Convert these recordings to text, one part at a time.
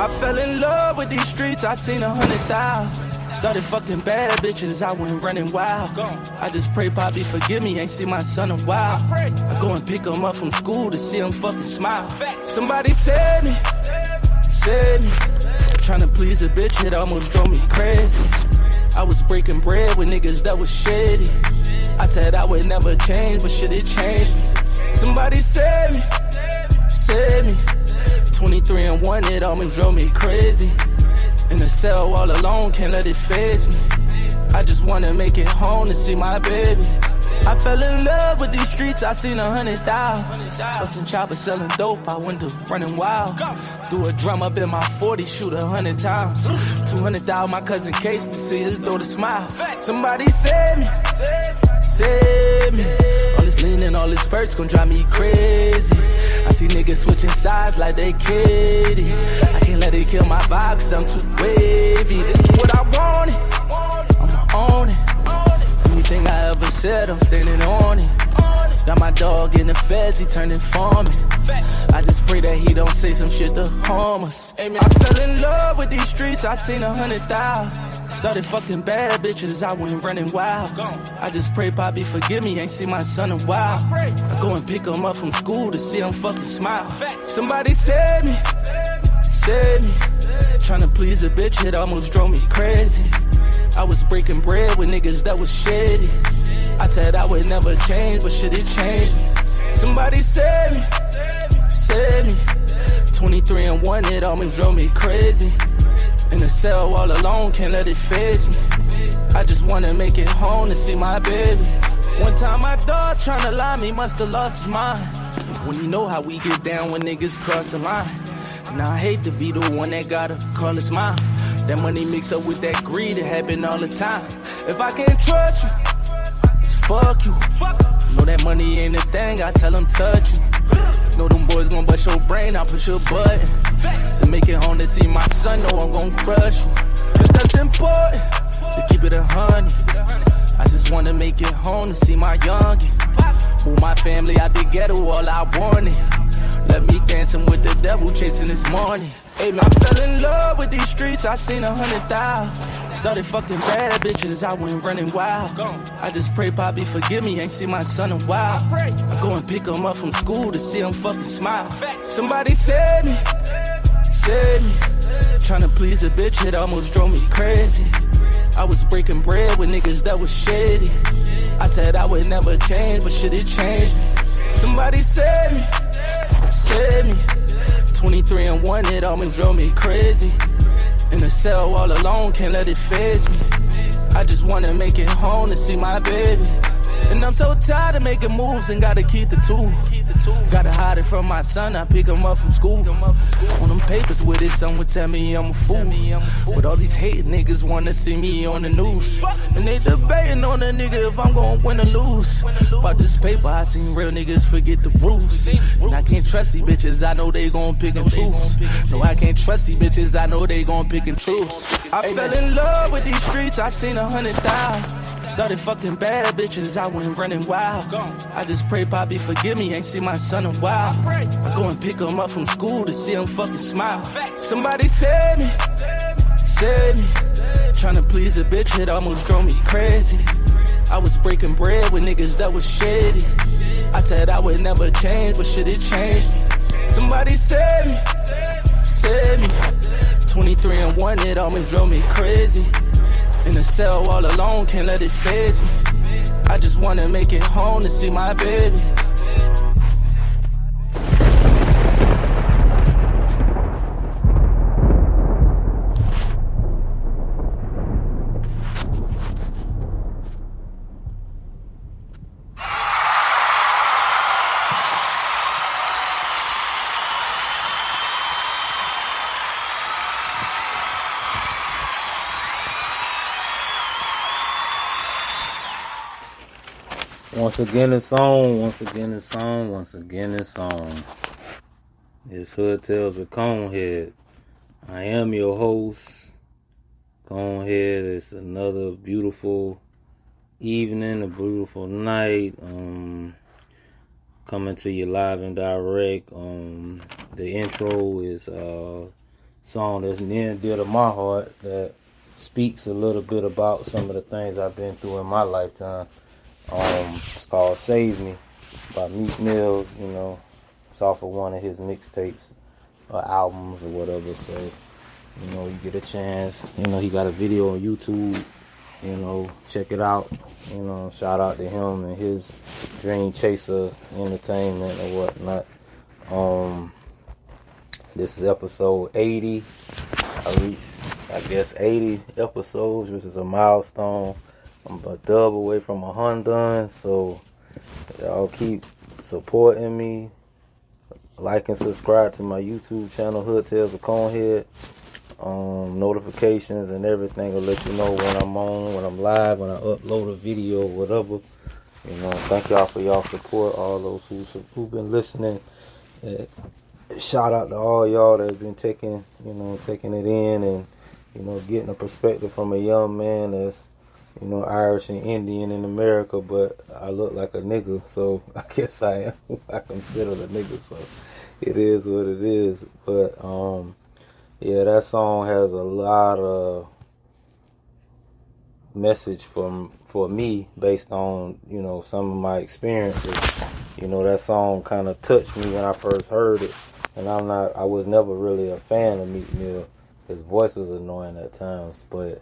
I fell in love with these streets, I seen 100,000. Started fucking bad bitches, I went running wild. I just pray Poppy forgive me, ain't see my son in a while. I go and pick him up from school to see him fucking smile. Somebody said me. Tryna please a bitch, it almost drove me crazy. I was breaking bread with niggas that was shady. I said I would never change, but shit, it changed me. Somebody said me. 23 and 1, it almost drove me crazy. In the cell all alone, can't let it phase me. I just wanna make it home to see my baby. I fell in love with these streets, I seen 100,000. Bustin' choppers selling dope, I went to running wild. Threw a drum up in my 40, shoot 100 times. 200,000 my cousin Case to see his daughter smile. Somebody said me. All this lean and all this spurts gon' drive me crazy. I see niggas switching sides like they kidding. I can't let it kill my vibe cause I'm too wavy. This is what I wanted, I'ma own it. Anything I ever said, I'm standing on it. Got my dog in the feds, he turned informant. I just pray that he don't say some shit to harm us. I fell in love with these streets, I seen 100,000. Started fucking bad bitches, I went running wild. I just pray Poppy forgive me, ain't see my son in a while. I go and pick him up from school to see him fucking smile. Somebody said me. Tryna please a bitch, it almost drove me crazy. I was breaking bread with niggas that was shady. I said I would never change, but shit, it changed me. Somebody said me. 23 and 1, it almost drove me crazy. In the cell all alone, can't let it phase me. I just wanna make it home to see my baby. One time my dog tryna lie me, must've lost his mind. When you know how we get down when niggas cross the line. Now I hate to be the one that gotta call his mom. That money mix up with that greed, it happen all the time. If I can't trust you, it's fuck you. Know that money ain't a thing, I tell them touch you. Know them boys gon' bust your brain, I push your button. To make it home to see my son, know I'm gon' crush you. Cause that's important, to keep it 100. I just wanna make it home to see my youngin'. Move my family out the ghetto, all I wanted. Let me dancing with the devil, chasing this morning. Hey man, I fell in love with these streets, I seen 100,000. Started fucking bad bitches, I went running wild. I just pray Poppy forgive me, ain't see my son in a while. I go and pick him up from school to see him fucking smile. Somebody said me. Tryna please a bitch, it almost drove me crazy. I was breaking bread with niggas that was shady. I said I would never change, but shit, it changed me. Somebody said me. 23 and 1, it almost drove me crazy. In the cell all alone, can't let it phase me. I just wanna make it home to see my baby. And I'm so tired of making moves and gotta keep the tool. Gotta hide it from my son, I pick him up from school. On them papers with it, some would tell me I'm a fool. But all these hate niggas wanna see me on the news. And they debating on a nigga if I'm gon' win or lose. About this paper, I seen real niggas forget the rules. And I can't trust these bitches, I know they gon' pick and choose. No, I can't trust these bitches, I know they gon' pick and choose. I fell in love with these streets, I seen 100,000. Started fucking bad bitches, I went running wild. I just pray Poppy forgive me, ain't see my son in a while. I go and pick him up from school to see him fucking smile. Somebody said me. Tryna please a bitch, it almost drove me crazy. I was breaking bread with niggas that was shady. I said I would never change, but shit, it changed me. Somebody said me. 23 and 1, it almost drove me crazy. In the cell all alone, can't let it phase me. I just wanna make it home to see my baby. Once again, it's on. Once again, it's on. Once again, it's on. It's Hood Tales with ConeHead. I am your host, ConeHead. It's another beautiful evening, a beautiful night. Coming to you live and direct. The intro is song that's near and dear to my heart that speaks a little bit about some of the things I've been through in my lifetime. It's called Save Me by Meek Mills, you know. It's off of one of his mixtapes or albums or whatever. So, you know, you get a chance. You know, he got a video on YouTube. You know, check it out. You know, shout out to him and his Dream Chaser Entertainment or whatnot. This is episode 80. I reached, I guess, 80 episodes, which is a milestone. I'm a dub away from 100, so y'all keep supporting me. Like and subscribe to my YouTube channel, Hood Tales with ConeHead. Notifications and everything will let you know when I'm on, when I'm live, when I upload a video, whatever. You know, thank y'all for y'all support, all those who've been listening. Shout out to all y'all that have been taking it in and, you know, getting a perspective from a young man that's, you know, Irish and Indian in America, but I look like a nigga, so I guess I am. I consider a nigga, so it is what it is. But yeah, that song has a lot of message for me based on, you know, some of my experiences. You know, that song kind of touched me when I first heard it, and I was never really a fan of Meek Mill. His voice was annoying at times, but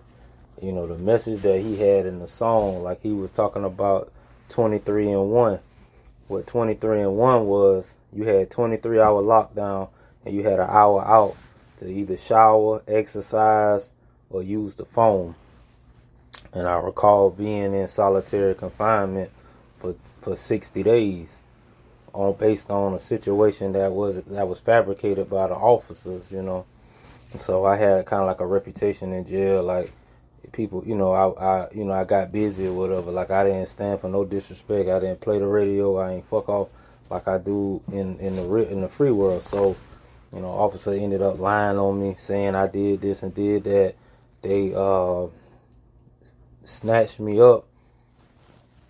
you know, the message that he had in the song, like he was talking about 23 and 1. What 23 and 1 was, you had 23-hour lockdown and you had an hour out to either shower, exercise, or use the phone. And I recall being in solitary confinement for 60 days based on a situation that was fabricated by the officers, you know. And so I had kind of like a reputation in jail, like people, you know, I got busy or whatever. Like I didn't stand for no disrespect. I didn't play the radio. I ain't fuck off like I do in the free world. So, you know, officer ended up lying on me, saying I did this and did that. They snatched me up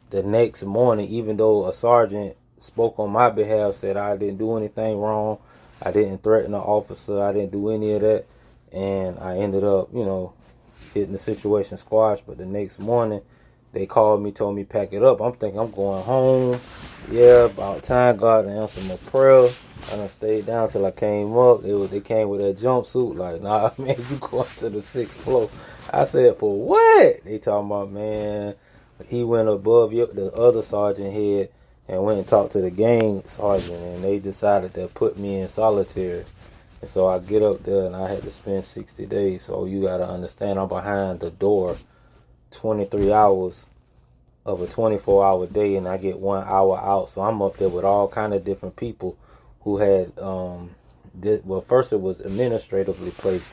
the next morning, even though a sergeant spoke on my behalf, said I didn't do anything wrong. I didn't threaten the officer. I didn't do any of that. And I ended up, you know, getting the situation squashed. But the next morning, they called me, told me pack it up. I'm thinking I'm going home. Yeah, about time God to answer my prayer. I done stayed down till I came up. They came with that jumpsuit. Like, nah, man, you going to the 6th floor. I said, for what? They talking about, man, he went above the other sergeant head and went and talked to the gang sergeant, and they decided to put me in solitary. And so I get up there and I had to spend 60 days. So you got to understand, I'm behind the door 23 hours of a 24-hour day, and I get 1 hour out. So I'm up there with all kind of different people who had, well, first it was administratively placed.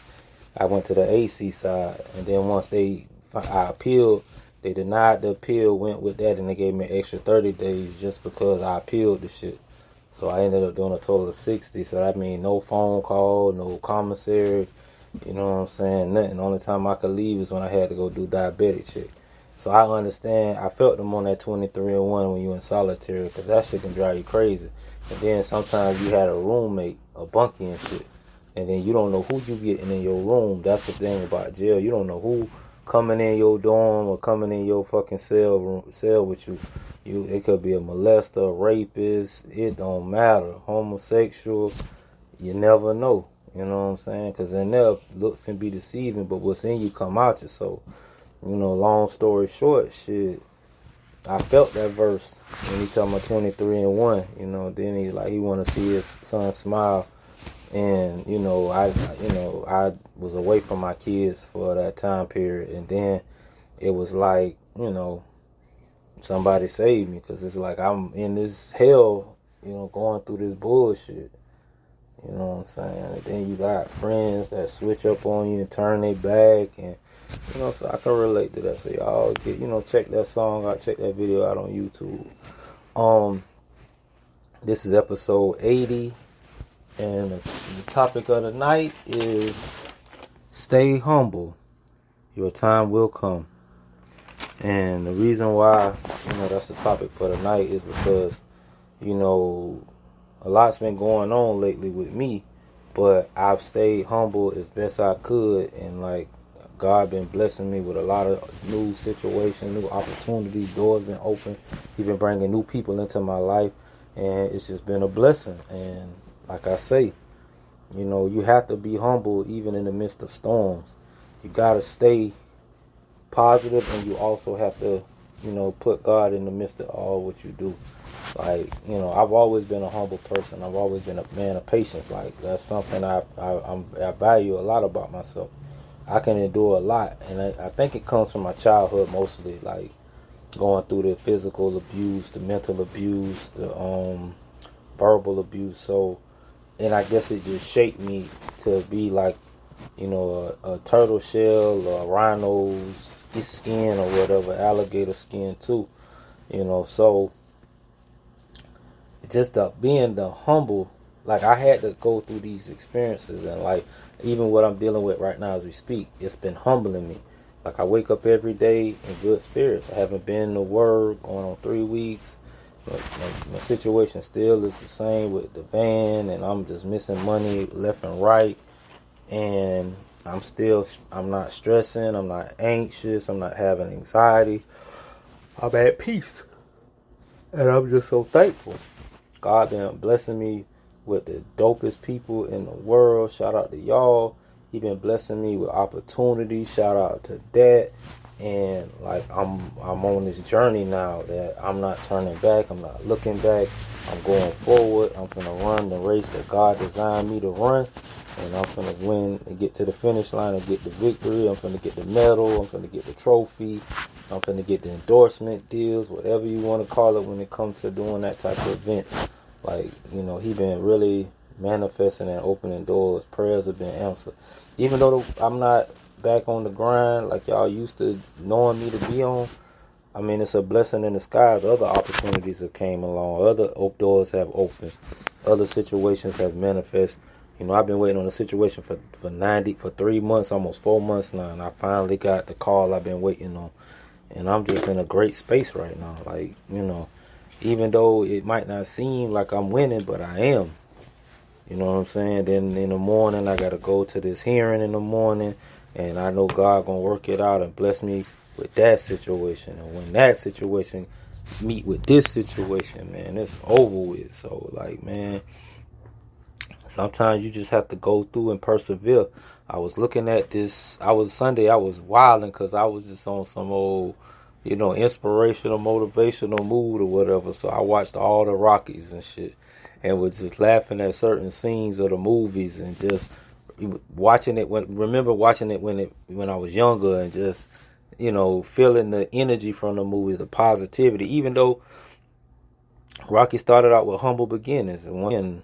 I went to the AC side, and then once I appealed, they denied the appeal, went with that, and they gave me an extra 30 days just because I appealed the shit. So I ended up doing a total of 60. So that means no phone call, no commissary, you know what I'm saying, nothing. The only time I could leave is when I had to go do diabetic shit. So I understand, I felt them on that 23 and 1 when you in solitary, because that shit can drive you crazy. And then sometimes you had a roommate, a bunkie and shit, and then you don't know who you getting in your room. That's the thing about jail. You don't know who coming in your dorm or coming in your fucking cell with you. It could be a molester, a rapist, it don't matter. Homosexual, you never know. You know what I'm saying? Because in there, looks can be deceiving, but what's in you come out you. So, you know, long story short, shit, I felt that verse when he talking about 23 and 1. You know, then he want to see his son smile. And, you know, I was away from my kids for that time period. And then it was like, you know, somebody saved me, because it's like I'm in this hell, you know, going through this bullshit. You know what I'm saying? And then you got friends that switch up on you and turn their back, and you know, so I can relate to that. So y'all get, you know, check that song out, check that video out on YouTube. This is episode 80, and the topic of the night is stay humble. Your time will come. And the reason why, you know, that's the topic for the night is because, you know, a lot's been going on lately with me but I've stayed humble as best I could, and like God been blessing me with a lot of new situations, new opportunities, doors been open. He been bringing new people into my life, and it's just been a blessing. And like I say, you know, you have to be humble even in the midst of storms. You gotta stay positive, and you also have to, you know, put God in the midst of all what you do. Like, you know, I've always been a humble person. I've always been a man of patience. Like, that's something I value a lot about myself. I can endure a lot, and I think it comes from my childhood mostly. Like going through the physical abuse, the mental abuse, the verbal abuse. So, and I guess it just shaped me to be like, you know, a turtle shell, a rhino's skin, or whatever, alligator skin too. You know, so just being the humble, like I had to go through these experiences, and like even what I'm dealing with right now as we speak, it's been humbling me. Like I wake up every day in good spirits. I haven't been to work going on 3 weeks. My situation still is the same with the van, and I'm just missing money left and right. And I'm not stressing, I'm not anxious, I'm not having anxiety. I'm at peace. And I'm just so thankful. God been blessing me with the dopest people in the world. Shout out to y'all. He been blessing me with opportunities. Shout out to that. And like I'm on this journey now that I'm not turning back. I'm not looking back. I'm going forward. I'm gonna run the race that God designed me to run. And I'm gonna win and get to the finish line and get the victory. I'm gonna get the medal. I'm gonna get the trophy. I'm gonna get the endorsement deals, whatever you want to call it when it comes to doing that type of events. Like, you know, he been really manifesting and opening doors. Prayers have been answered. Even though I'm not back on the grind like y'all used to knowing me to be on, I mean, it's a blessing in disguise. Other opportunities have came along. Other doors have opened. Other situations have manifested. You know, I've been waiting on a situation for 3 months, almost 4 months now, and I finally got the call I've been waiting on. And I'm just in a great space right now. Like, you know, even though it might not seem like I'm winning, but I am. You know what I'm saying? Then in the morning, I got to go to this hearing in the morning, and I know God going to work it out and bless me with that situation. And when that situation meet with this situation, man, it's over with. So, like, man, sometimes you just have to go through and persevere. I was looking at this. Sunday, I was wilding because I was just on some old, you know, inspirational, motivational mood or whatever. So I watched all the Rockies and shit, and was just laughing at certain scenes of the movies and just watching it. Remember watching it when I was younger, and just, you know, feeling the energy from the movies, the positivity. Even though Rocky started out with humble beginnings, and